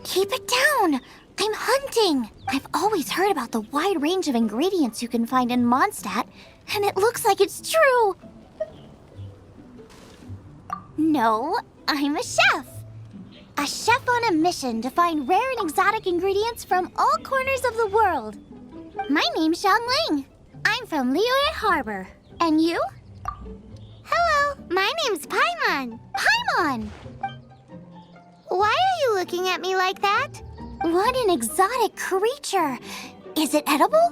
Keep it down! I'm hunting! I've always heard about the wide range of ingredients you can find in Mondstadt, and it looks like it's true! No, I'm a chef! A chef on a mission to find rare and exotic ingredients from all corners of the world. My name's Xiangling. I'm from Liyue Harbor. And you? Hello, my name's Paimon. Paimon! Why are you looking at me like that? What an exotic creature! Is it edible?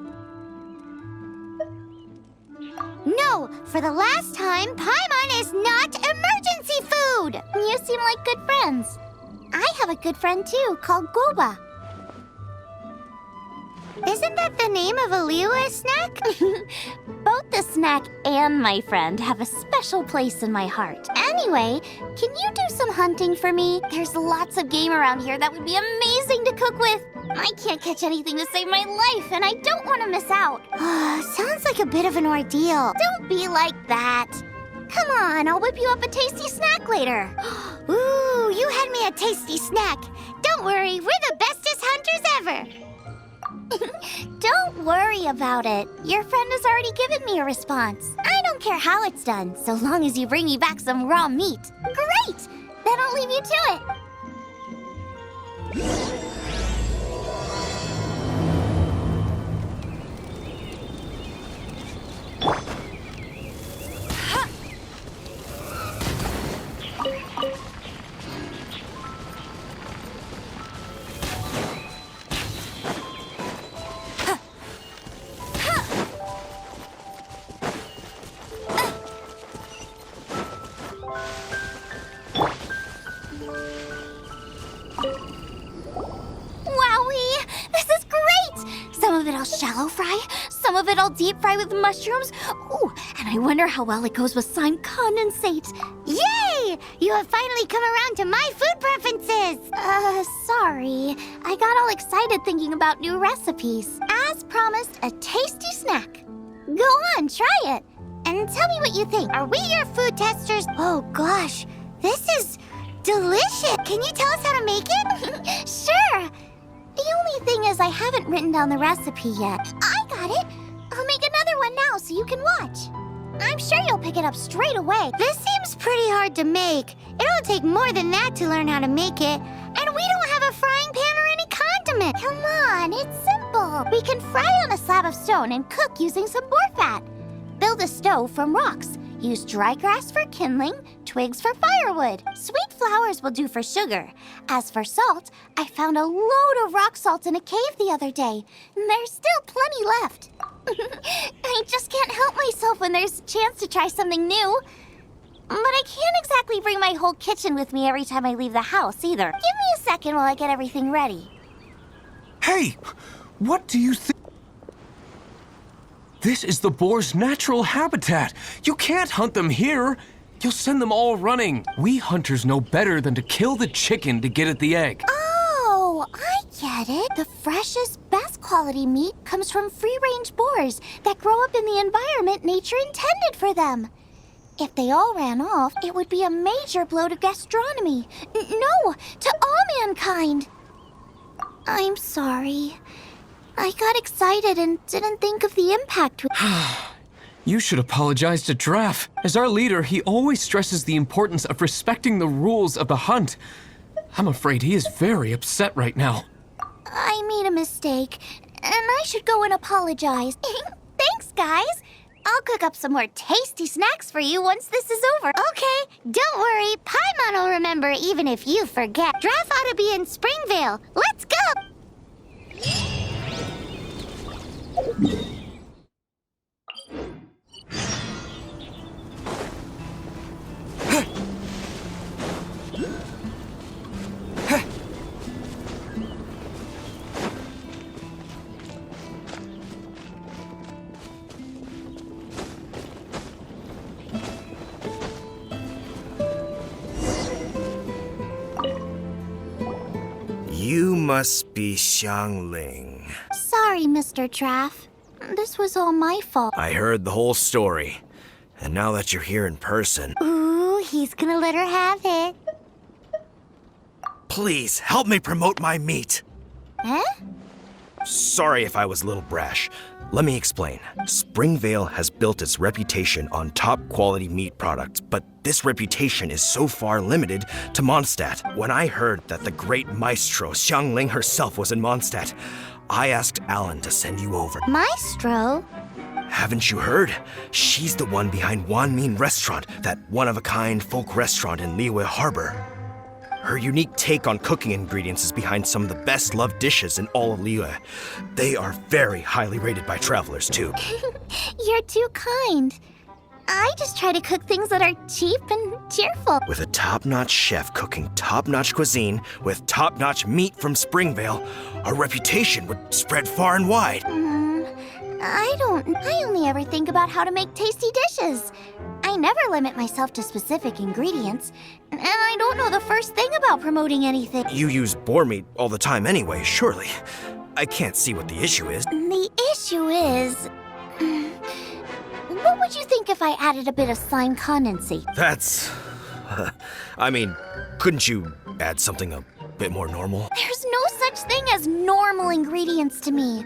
No, for the last time, Paimon is not emergency food! You seem like good friends. I have a good friend too, called Goba. Isn't that the name of a Liyue snack? Both the snack and my friend have a special place in my heart. Anyway, can you do some hunting for me? There's lots of game around here that would be amazing to cook with. I can't catch anything to save my life, and I don't want to miss out. Sounds like a bit of an ordeal. Don't be like that. Come on, I'll whip you up a tasty snack later. Ooh, you had me a tasty snack. Don't worry, we're the bestest hunters ever. Don't worry about it. Your friend has already given me a response. I don't care how it's done, so long as you bring me back some raw meat. Great! Then I'll leave you to it. I'll shallow fry, some of it I'll deep fry with mushrooms. Ooh, and I wonder how well it goes with slime condensate. Yay! You have finally come around to my food preferences! Sorry. I got all excited thinking about new recipes. As promised, a tasty snack. Go on, try it. And tell me what you think. Are we your food testers? Oh gosh, this is delicious. Can you tell us how to make it? Sure. The only thing is I haven't written down the recipe yet. I got it! I'll make another one now so you can watch. I'm sure you'll pick it up straight away. This seems pretty hard to make. It'll take more than that to learn how to make it. And we don't have a frying pan or any condiment. Come on, it's simple. We can fry on a slab of stone and cook using some boar fat. Build a stove from rocks. Use dry grass for kindling, twigs for firewood. Sweet flowers will do for sugar. As for salt, I found a load of rock salt in a cave the other day. There's still plenty left. I just can't help myself when there's a chance to try something new. But I can't exactly bring my whole kitchen with me every time I leave the house either. Give me a second while I get everything ready. Hey! What do you think? This is the boar's natural habitat. You can't hunt them here. You'll send them all running. We hunters know better than to kill the chicken to get at the egg. Oh, I get it. The freshest, best quality meat comes from free-range boars that grow up in the environment nature intended for them. If they all ran off, it would be a major blow to gastronomy. No, to all mankind. I'm sorry. I got excited and didn't think of the impact. You should apologize to Draff. As our leader, he always stresses the importance of respecting the rules of the hunt. I'm afraid he is very upset right now. I made a mistake, and I should go and apologize. Thanks, guys. I'll cook up some more tasty snacks for you once this is over. Okay, don't worry. Paimon will remember even if you forget. Draft ought to be in Springvale. Let's go! You must be Xiangling. Sorry, Mr. Draff. This was all my fault. I heard the whole story. And now that you're here in person, Ooh, he's gonna let her have it. please help me promote my meat. Huh? Sorry if I was a little brash. Let me explain. Springvale has built its reputation on top quality meat products, but this reputation is so far limited to Mondstadt. When I heard that the great maestro Xiangling herself was in Mondstadt, I asked Alan to send you over. Maestro? Haven't you heard? She's the one behind Wanmin Restaurant, that one-of-a-kind folk restaurant in Liyue Harbor. Her unique take on cooking ingredients is behind some of the best-loved dishes in all of Liyue. They are very highly rated by travelers, too. You're too kind. I just try to cook things that are cheap and cheerful. With a top-notch chef cooking top-notch cuisine with top-notch meat from Springvale, our reputation would spread far and wide. I only ever think about how to make tasty dishes. I never limit myself to specific ingredients, and I don't know the first thing about promoting anything. You use boar meat all the time anyway, surely. I can't see what the issue is. The issue is... What would you think if I added a bit of slime condensate? That's... I mean, couldn't you add something a bit more normal? There's no such thing as normal ingredients to me.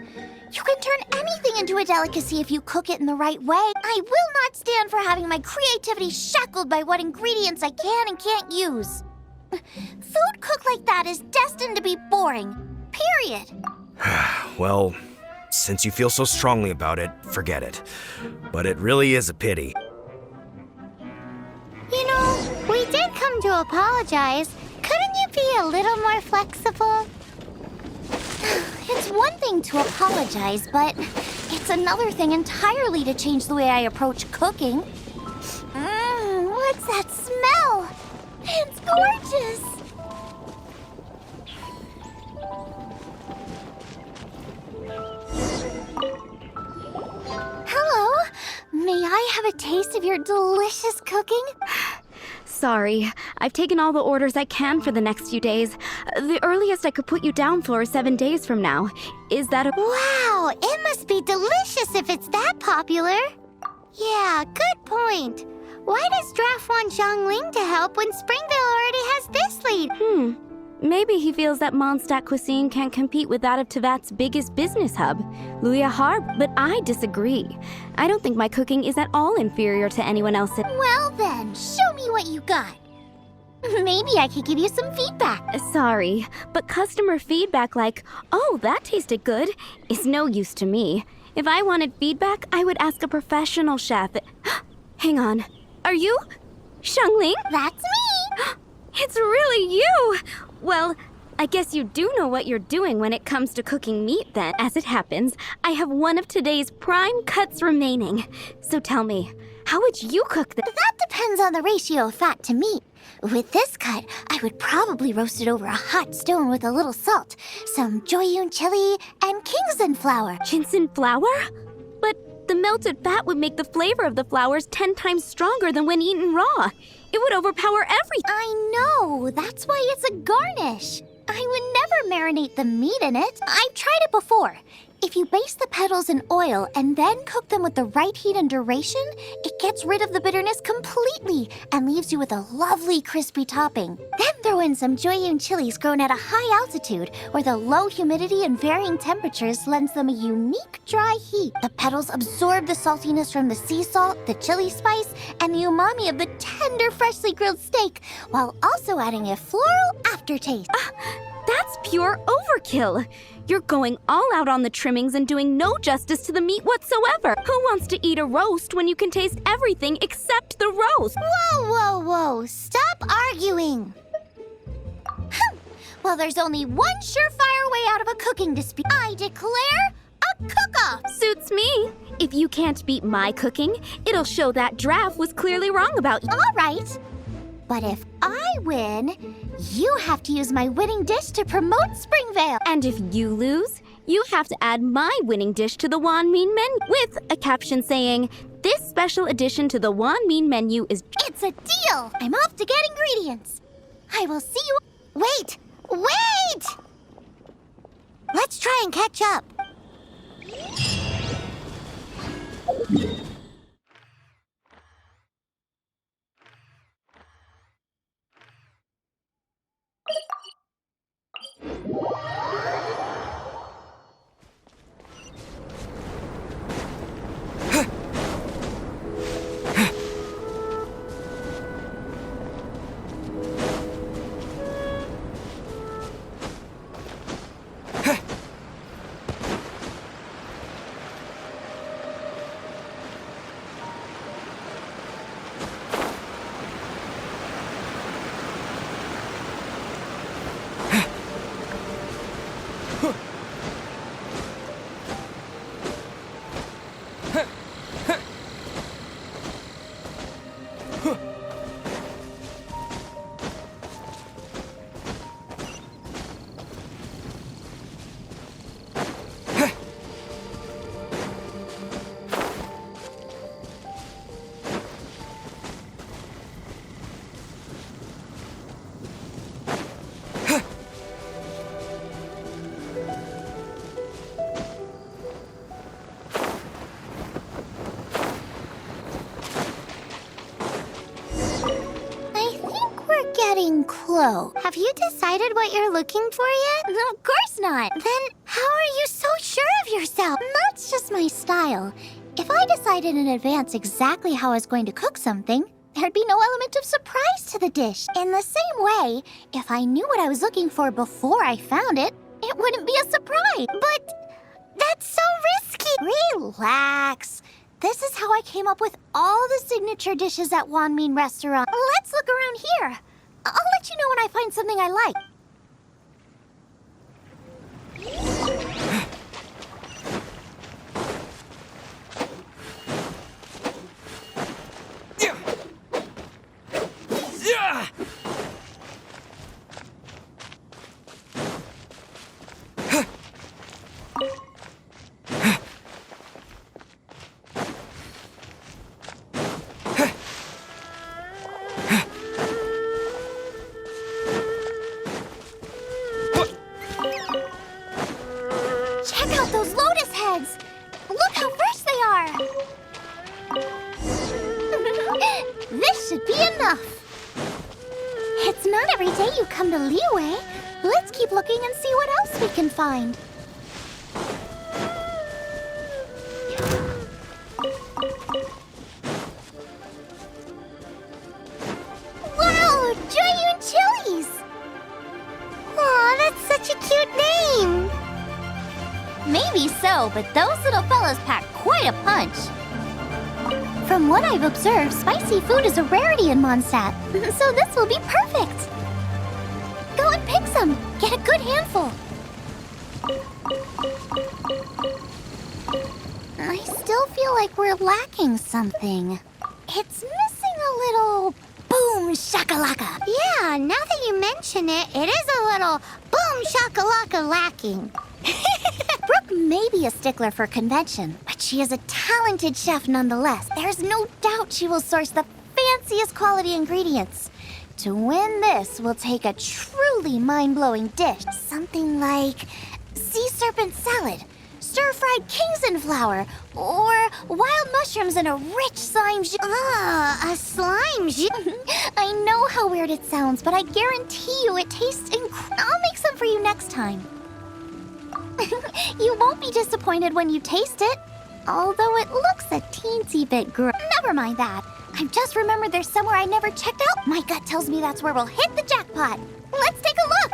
You can turn anything into a delicacy if you cook it in the right way. I will not stand for having my creativity shackled by what ingredients I can and can't use. Food cooked like that is destined to be boring. Period. Well, since you feel so strongly about it, forget it. But it really is a pity. You know, we did come to apologize. Couldn't you be a little more flexible? It's one thing to apologize, but it's another thing entirely to change the way I approach cooking. What's that smell? It's gorgeous! Hello? May I have a taste of your delicious cooking? Sorry, I've taken all the orders I can for the next few days. The earliest I could put you down for is 7 days from now. Is that a... Wow, it must be delicious if it's that popular. Yeah, good point. Why does Draft want Xiangling to help when Springvale already has this lead? Maybe he feels that Mondstadt cuisine can't compete with that of Tevat's biggest business hub, Liyue Harbor, but I disagree. I don't think my cooking is at all inferior to anyone else. Well then, show me what you got. Maybe I could give you some feedback. Sorry, but customer feedback like, oh, that tasted good, is no use to me. If I wanted feedback, I would ask a professional chef. Hang on, are you Xiangling? That's me. It's really you! Well, I guess you do know what you're doing when it comes to cooking meat then. As it happens, I have one of today's prime cuts remaining. So tell me, how would you cook this? That depends on the ratio of fat to meat. With this cut, I would probably roast it over a hot stone with a little salt, some Joyun chili, and Kingston flour. Ginseng flour? But the melted fat would make the flavor of the flours 10 times stronger than when eaten raw. It would overpower everything. I know, that's why it's a garnish. I would never marinate the meat in it. I've tried it before. If you baste the petals in oil and then cook them with the right heat and duration, it gets rid of the bitterness completely and leaves you with a lovely crispy topping. Then throw in some Joyun chilies grown at a high altitude where the low humidity and varying temperatures lends them a unique dry heat. The petals absorb the saltiness from the sea salt, the chili spice, and the umami of the tender freshly grilled steak, while also adding a floral aftertaste. That's pure overkill. You're going all out on the trimmings and doing no justice to the meat whatsoever. Who wants to eat a roast when you can taste everything except the roast? Whoa, whoa, whoa. Stop arguing. Well, there's only one surefire way out of a cooking dispute. I declare a cook-off. Suits me. If you can't beat my cooking, it'll show that Draft was clearly wrong about you. All right. But if I win, you have to use my winning dish to promote Springvale. And if you lose, you have to add my winning dish to the Wan Min menu with a caption saying, "This special addition to the Wan Min menu is..." It's a deal. I'm off to get ingredients. I will see you... Wait! Wait! Let's try and catch up. Getting close. Have you decided what you're looking for yet? No, of course not. Then how are you so sure of yourself? That's just my style. If I decided in advance exactly how I was going to cook something, there'd be no element of surprise to the dish. In the same way, if I knew what I was looking for before I found it, it wouldn't be a surprise. But that's so risky. Relax. This is how I came up with all the signature dishes at Wan Min Restaurant. Let's look around here. I'll let you know when I find something I like. Check out those lotus heads! Look how fresh they are! This should be enough! It's not every day you come to Liyue. Let's keep looking and see what else we can find. Wow! Joyun Chili's! Aw, that's such a cute name! Maybe so, but those little fellas pack quite a punch. From what I've observed, spicy food is a rarity in Mondstadt, so this will be perfect. Go and pick some. Get a good handful. I still feel like we're lacking something. It's missing a little boom shakalaka. Yeah, now that you mention it, it is a little boom shakalaka lacking. Brooke may be a stickler for convention, but she is a talented chef nonetheless. There's no doubt she will source the fanciest quality ingredients. To win this, we'll take a truly mind-blowing dish. Something like sea serpent salad, stir-fried Kingston flour, or wild mushrooms in a rich slime jus. A slime jus? I know how weird it sounds, but I guarantee you it tastes I'll make some for you next time. You won't be disappointed when you taste it. Although it looks a teensy bit gross. Never mind that. I've just remembered there's somewhere I never checked out. My gut tells me that's where we'll hit the jackpot. Let's take a look.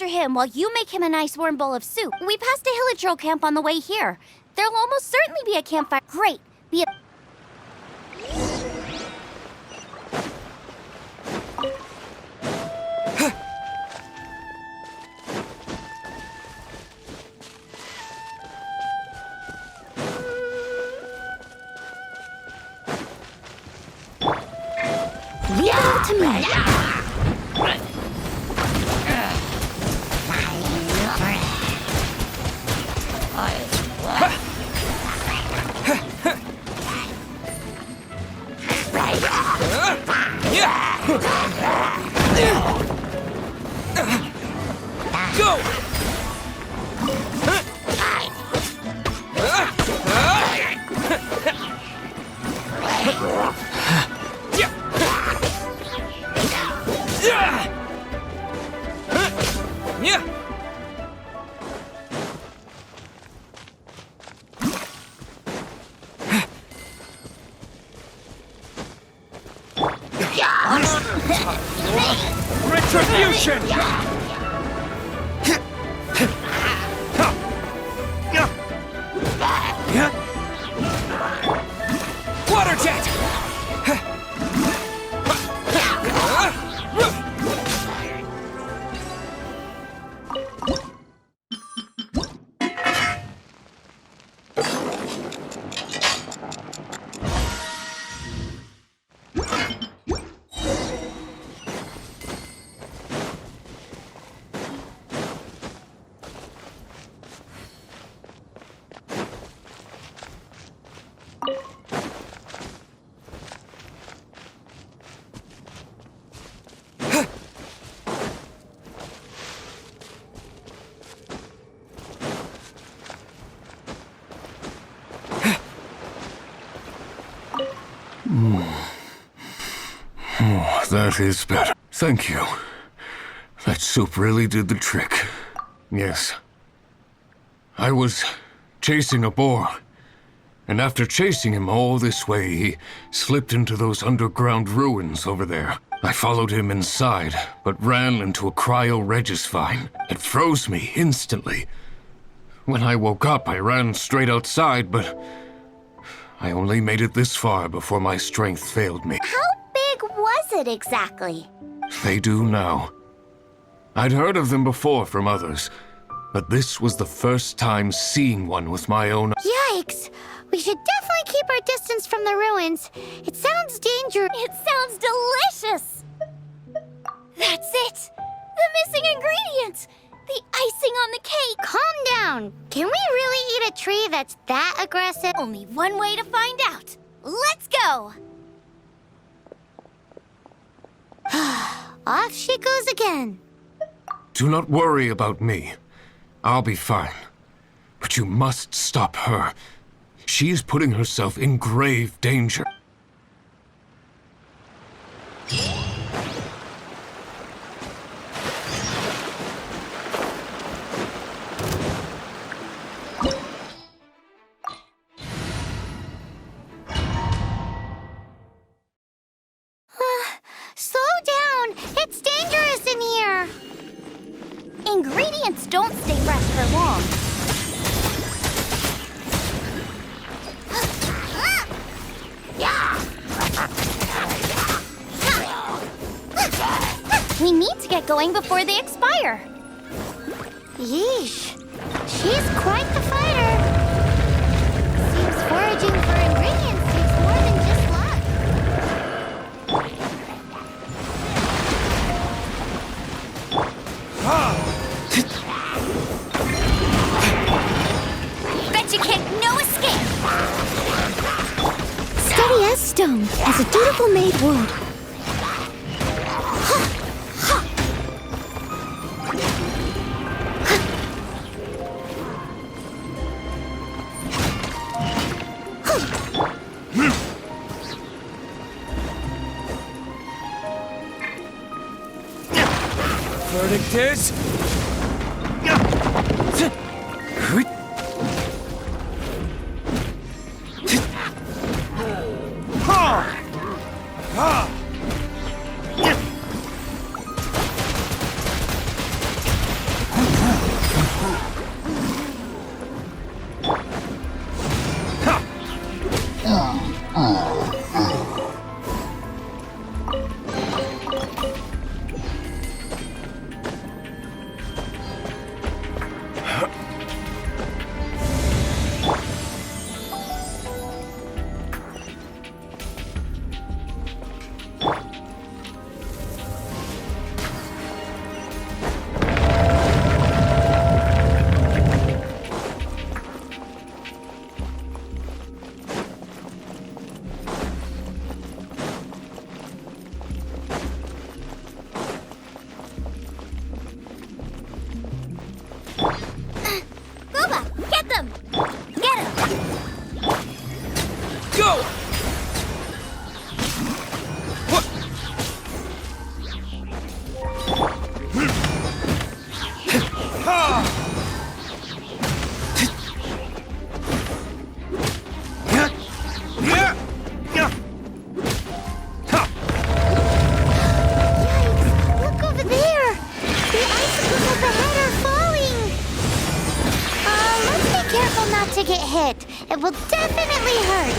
after him while you make him a nice warm bowl of soup. We passed a Hilichurl camp on the way here. There'll almost certainly be a campfire. Great. Be a... Leave it all to me. Go! Retribution! Water jet! Oh, that is better. Thank you. That soup really did the trick. Yes. I was chasing a boar, and after chasing him all this way, he slipped into those underground ruins over there. I followed him inside, but ran into a cryo-regis vine. It froze me instantly. When I woke up, I ran straight outside, but I only made it this far before my strength failed me. How big was it exactly? They do now. I'd heard of them before from others, but this was the first time seeing one with my own... Yikes! We should definitely keep our distance from the ruins. It sounds dangerous. It sounds delicious! That's it! The missing ingredient! The icing on the cake! Calm down! Can we really eat a tree that's that aggressive? Only one way to find out. Let's go! Off she goes again. Do not worry about me. I'll be fine. But you must stop her. She is putting herself in grave danger. Slow down! It's dangerous in here! Ingredients don't stay fresh for long. We need to get going before they expire. Yeesh. She's quite the fighter. Seems foraging for ingredients takes more than just luck. Bet you can't no escape. Steady as stone, as a dutiful maid would. Verdict is... Go! What? Yikes! Look over there! The icicles up ahead are falling! Let's be careful not to get hit. It will definitely hurt.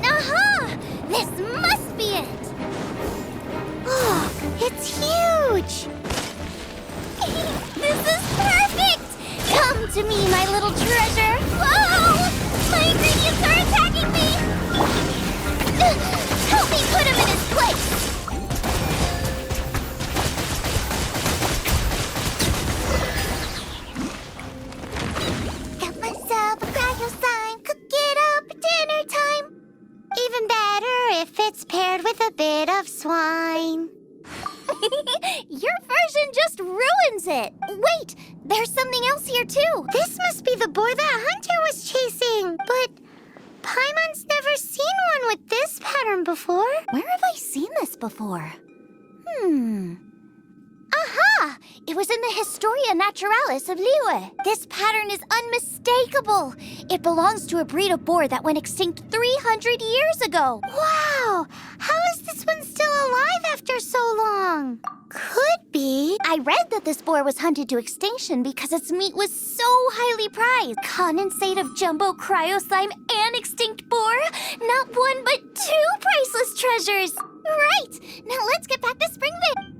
Aha! This must be it! Oh, it's huge! This is perfect! Come to me, my little treasure! Whoa! My ingredients are attacking me! Help me put him in his place! Got myself a cryo sign, cook it up, dinner time! Even better if it's paired with a bit of swine. Your version just ruins it! Wait, there's something else here too! This must be the boar that Hunter was chasing! But Paimon's never seen one with this pattern before. Where have I seen this before? Aha! It was in the Historia Naturalis of Liyue. This pattern is unmistakable. It belongs to a breed of boar that went extinct 300 years ago. Wow! How is this one still alive after so long? Could be. I read that this boar was hunted to extinction because its meat was so highly prized. Condensate of jumbo cryo slime and extinct boar? Not one but two priceless treasures. Right! Now let's get back to Springvale.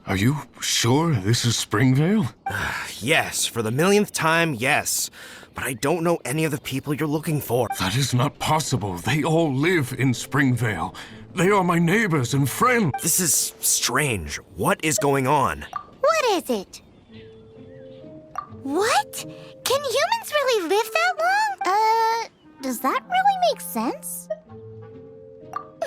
Are you sure this is Springvale? Yes, for the millionth time, yes. But I don't know any of the people you're looking for. That is not possible. They all live in Springvale. They are my neighbors and friends. This is strange. What is going on? What is it? What? Can humans really live that long? Does that really make sense?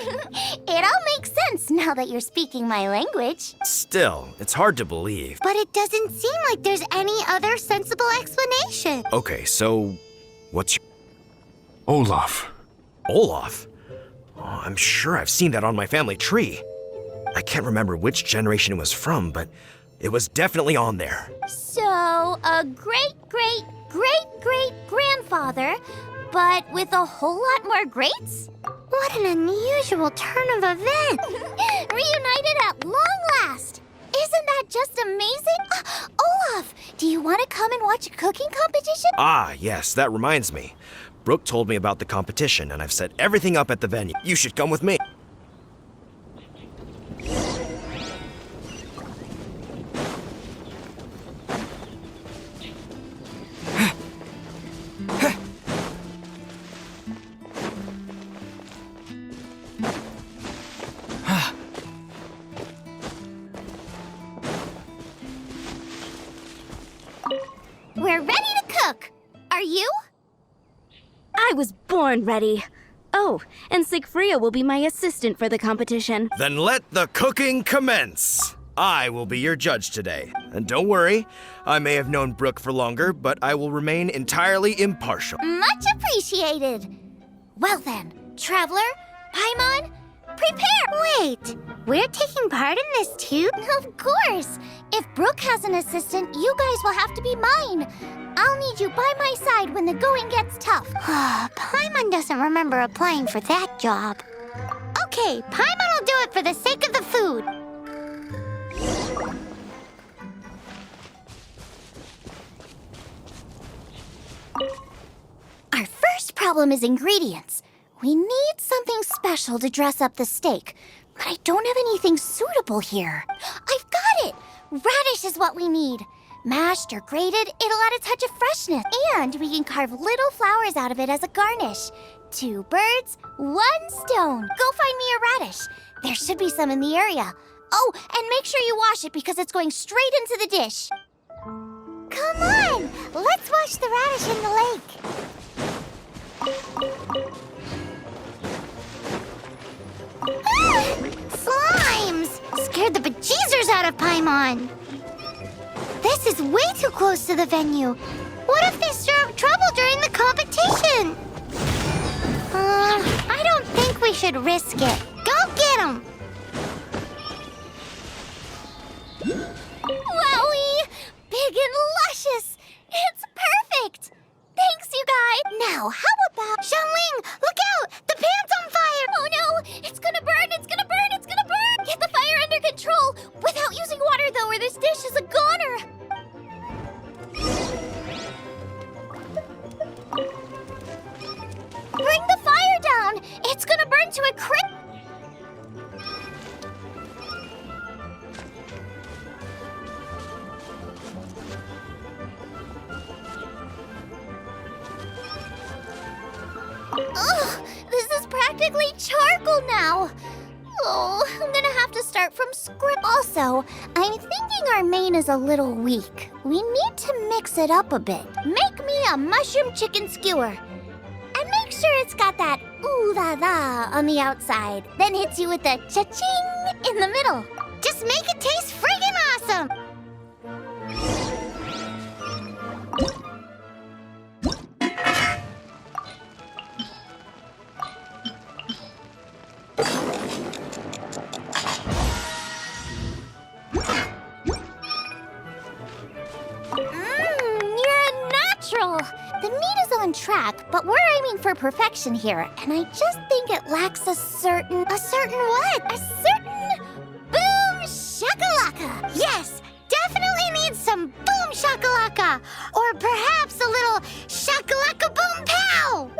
It all makes sense now that you're speaking my language. Still, it's hard to believe. But it doesn't seem like there's any other sensible explanation. Okay, so what's your... Olaf. Olaf? Oh, I'm sure I've seen that on my family tree. I can't remember which generation it was from, but it was definitely on there. So, a great-great-great-great-grandfather, but with a whole lot more greats? What an unusual turn of events! Reunited at long last! Isn't that just amazing? Olaf, do you want to come and watch a cooking competition? Ah, yes, that reminds me. Brooke told me about the competition, and I've set everything up at the venue. You should come with me. We're ready to cook! Are you? I was born ready. Oh, and Sigfria will be my assistant for the competition. Then let the cooking commence. I will be your judge today. And don't worry, I may have known Brooke for longer, but I will remain entirely impartial. Much appreciated. Well then, Traveler, Paimon, prepare! Wait, we're taking part in this too? Of course. If Brooke has an assistant, you guys will have to be mine. I'll need you by my side when the going gets tough. Paimon doesn't remember applying for that job. Okay, Paimon will do it for the sake of the food. Our first problem is ingredients. We need something special to dress up the steak, but I don't have anything suitable here. I've got it! Radish is what we need. Mashed or grated, it'll add a touch of freshness. And we can carve little flowers out of it as a garnish. 2 birds, 1 stone. Go find me a radish. There should be some in the area. Oh, and make sure you wash it because it's going straight into the dish. Come on! Let's wash the radish in the lake. Ah! Slimes! Scared the bejeezers out of Paimon. This is way too close to the venue. What if they stir up trouble during the competition? I don't think we should risk it. Go get them! Wowie! Big and luscious! It's perfect! Thanks, you guys! Now, how about... Xiangling, look out! The pan's on fire! Oh no! It's gonna burn! It's gonna burn! It's gonna burn! Get the fire under control! Without using water, though, or this dish is a goner! Bring the fire down! It's gonna burn to a crisp... Ugh, this is practically charcoal now. Oh, I'm gonna have to start from scratch. Also, I'm thinking our main is a little weak. We need to mix it up a bit. Make me a mushroom chicken skewer. And make sure it's got that ooh la la on the outside. Then hits you with the cha-ching in the middle. Just make it taste friggin' awesome! The meat is on track, but we're aiming for perfection here, and I just think it lacks a certain what? A certain boom shakalaka! Yes, definitely needs some boom shakalaka, or perhaps a little shakalaka boom pow!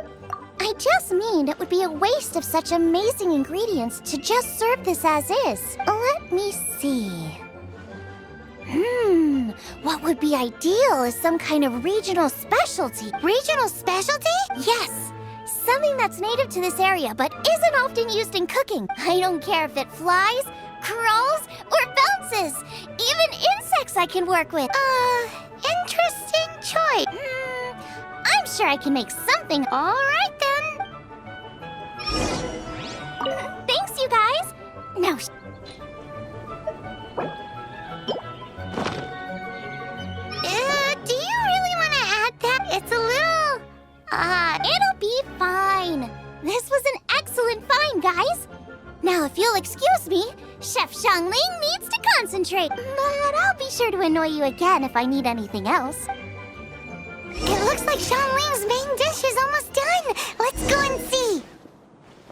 I just mean it would be a waste of such amazing ingredients to just serve this as is. Let me see. What would be ideal is some kind of regional specialty. Regional specialty? Yes. Something that's native to this area but isn't often used in cooking. I don't care if it flies, crawls, or bounces. Even insects I can work with. Interesting choice. I'm sure I can make something. All right, then. Thanks, you guys. Now, do you really want to add that? It's a little... it'll be fine. This was an excellent find, guys. Now, if you'll excuse me, Chef Xiangling needs to concentrate. But I'll be sure to annoy you again if I need anything else. It looks like Xiangling's main dish is almost done. Let's go and see.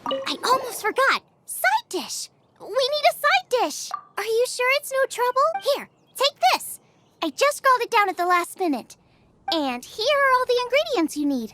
I almost forgot. Side dish. We need a side dish. Are you sure it's no trouble? Here, take this. I just scrolled it down at the last minute. And here are all the ingredients you need.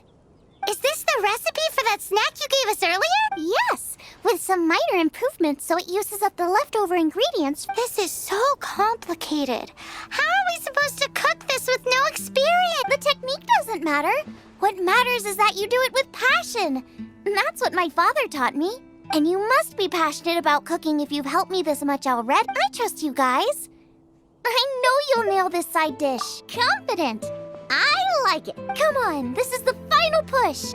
Is this the recipe for that snack you gave us earlier? Yes, with some minor improvements so it uses up the leftover ingredients. This is so complicated. How are we supposed to cook this with no experience? The technique doesn't matter. What matters is that you do it with passion. And that's what my father taught me. And you must be passionate about cooking if you've helped me this much already. I trust you guys. I know you'll nail this side dish. Confident. I like it. Come on, this is the final push.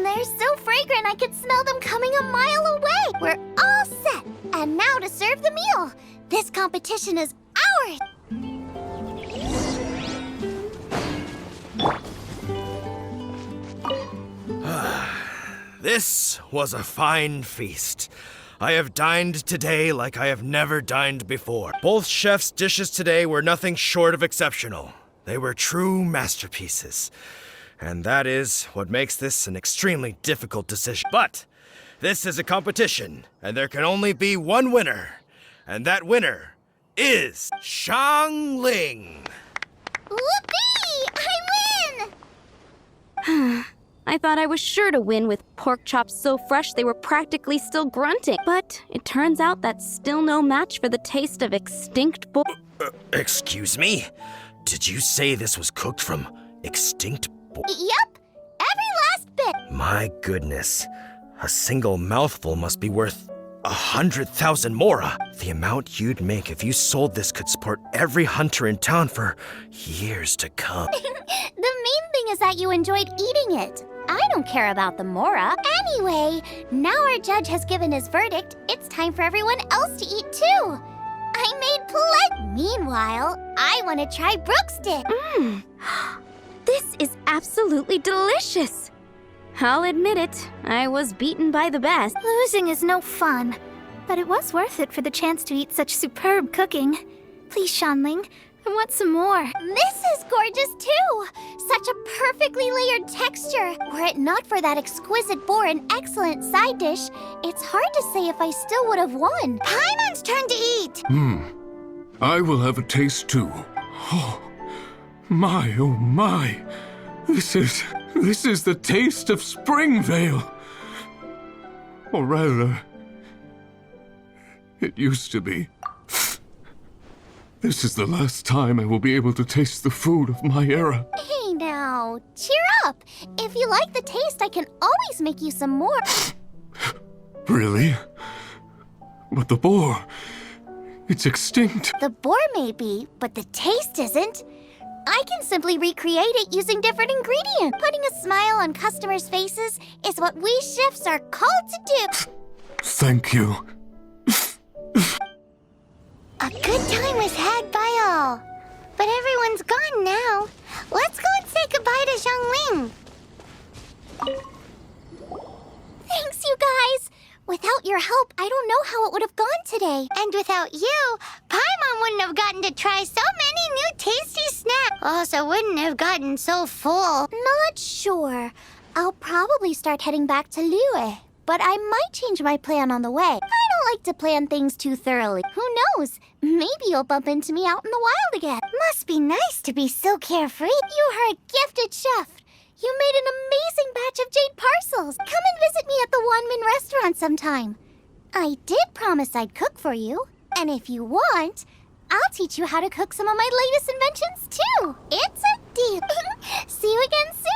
They're so fragrant I could smell them coming a mile away. We're all set. And now to serve the meal. This competition is ours. This was a fine feast. I have dined today like I have never dined before. Both chefs' dishes today were nothing short of exceptional. They were true masterpieces. And that is what makes this an extremely difficult decision. But this is a competition, and there can only be one winner. And that winner is Xiangling. Whoopee! I win! I thought I was sure to win with pork chops so fresh they were practically still grunting. But it turns out that's still no match for the taste of extinct boar. Excuse me? Did you say this was cooked from extinct boar? Yep, every last bit. My goodness. A single mouthful must be worth 100,000 mora. The amount you'd make if you sold this could support every hunter in town for years to come. The main thing is that you enjoyed eating it. I don't care about the mora. Anyway, now our judge has given his verdict. It's time for everyone else to eat too. I made plenty. Meanwhile, I want to try brookstick. This is absolutely delicious. I'll admit it, I was beaten by the best. Losing is no fun, but it was worth it for the chance to eat such superb cooking. Please, Xiangling, I want some more. This is gorgeous too. Such a perfectly layered texture. Were it not for that exquisite boar and excellent side dish, it's hard to say if I still would have won. Paimon's turn to eat. I will have a taste too. Oh my. This is the taste of Springvale. Or rather, it used to be. This is the last time I will be able to taste the food of my era. Hey now, cheer up. If you like the taste, I can always make you some more. Really? But the boar, it's extinct. The boar may be, but the taste isn't. I can simply recreate it using different ingredients. Putting a smile on customers' faces is what we chefs are called to do. Thank you. A good time was had by all. But everyone's gone now. Let's go and say goodbye to Xiangling. Thanks, you guys. Without your help, I don't know how it would have gone today. And without you, Paimon wouldn't have gotten to try so many new tasty snacks. Also wouldn't have gotten so full. Not sure. I'll probably start heading back to Liyue. But I might change my plan on the way. I don't like to plan things too thoroughly. Who knows? Maybe you'll bump into me out in the wild again. Must be nice to be so carefree. You are a gifted chef. You made an amazing batch of jade parcels. Come and visit me at the Wanmin restaurant sometime. I did promise I'd cook for you. And if you want, I'll teach you how to cook some of my latest inventions too. It's a deal. See you again soon.